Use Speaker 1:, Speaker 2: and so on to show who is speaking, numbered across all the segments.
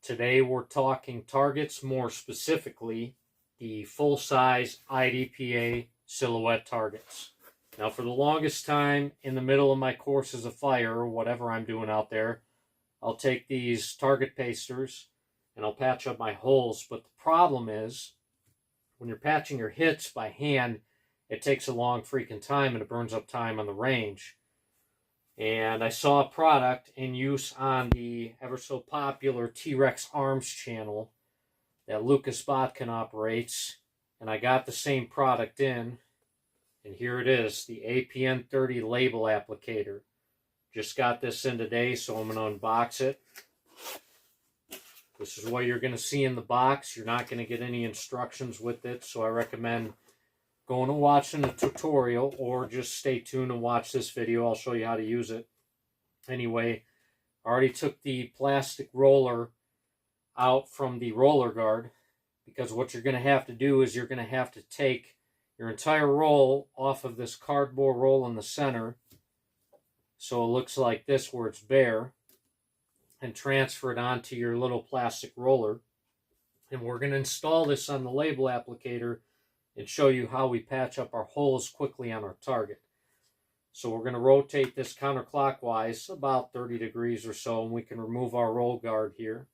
Speaker 1: Today we're talking targets, more specifically the full-size IDPA silhouette targets. Now for the longest time in the middle of my courses of fire or whatever I'm doing out there, I'll take these target pasters and I'll patch up my holes. But the problem is when you're patching your hits by hand, it takes a long freaking time and it burns up time on the range. And I saw a product in use on the ever so popular T.Rex Arms channel that Lucas Botkin operates. And I got the same product in. And here it is, the APN-30 Label Applicator. Just got this in today, so I'm going to unbox it. This is what you're going to see in the box. You're not going to get any instructions with it, so I recommend going and watching the tutorial, or just stay tuned and watch this video. I'll show you how to use it. Anyway, I already took the plastic roller out from the roller guard, because what you're going to have to do is you're going to have to take your entire roll off of this cardboard roll in the center, so it looks like this where it's bare, and transfer it onto your little plastic roller. And we're going to install this on the label applicator and show you how we patch up our holes quickly on our target. So we're going to rotate this counterclockwise about 30 degrees or so, and we can remove our roll guard here.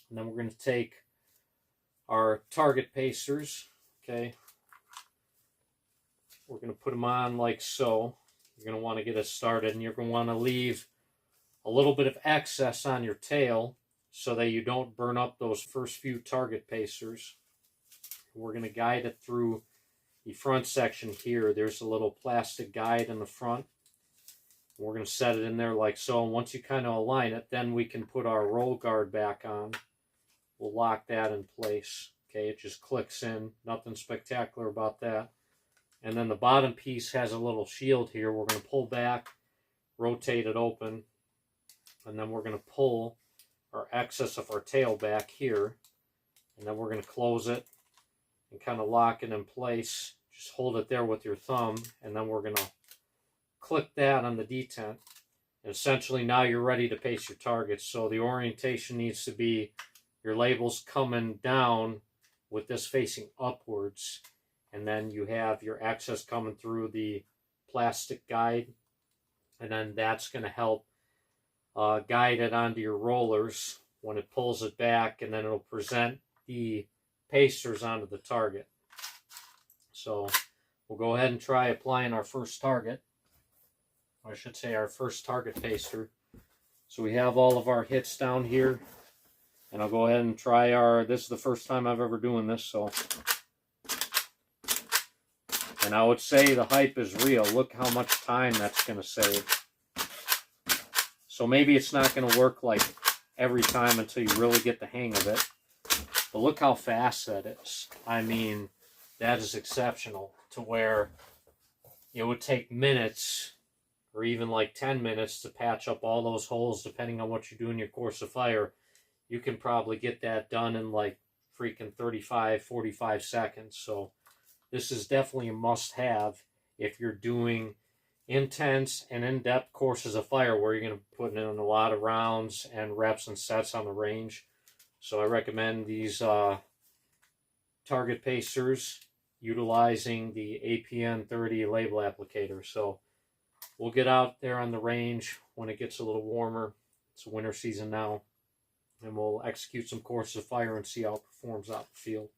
Speaker 1: And then we're going to take our target pasters, okay? We're going to put them on like so. You're going to want to get it started, and you're going to want to leave a little bit of excess on your tail so that you don't burn up those first few target pasters. We're going to guide it through the front section here. There's a little plastic guide in the front. We're going to set it in there like so, and once you kind of align it, then we can put our roll guard back on. We'll lock that in place. Okay, it just clicks in. Nothing spectacular about that. And then the bottom piece has a little shield here. We're going to pull back, rotate it open, and then we're going to pull our excess of our tail back here. And then we're going to close it and kind of lock it in place. Just hold it there with your thumb, and then we're going to click that on the detent. And essentially now you're ready to paste your targets. So the orientation needs to be your labels coming down with this facing upwards. And then you have your excess coming through the plastic guide. And then that's going to help guide it onto your rollers when it pulls it back. And then it'll present the pasters onto the target. So we'll go ahead and try applying our first target. Or I should say our first target paster. So we have all of our hits down here. And I'll go ahead and try our, this is the first time I've ever doing this, so. And I would say the hype is real. Look how much time that's going to save. So maybe it's not going to work like every time until you really get the hang of it. But look how fast that is. I mean, that is exceptional, to where it would take minutes or even like 10 minutes to patch up all those holes, depending on what you do in your course of fire. You can probably get that done in like freaking 35, 45 seconds. So this is definitely a must-have if you're doing intense and in-depth courses of fire where you're going to put in a lot of rounds and reps and sets on the range. So I recommend these target pasters utilizing the APN-30 Label Applicator. So we'll get out there on the range when it gets a little warmer. It's winter season now. And we'll execute some courses of fire and see how it performs out in the field.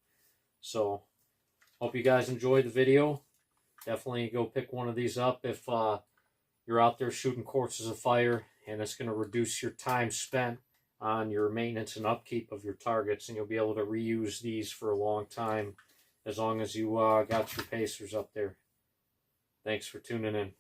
Speaker 1: So hope you guys enjoyed the video. Definitely go pick one of these up if you're out there shooting courses of fire, and it's going to reduce your time spent on your maintenance and upkeep of your targets, and you'll be able to reuse these for a long time as long as you got your pasters up there. Thanks for tuning in.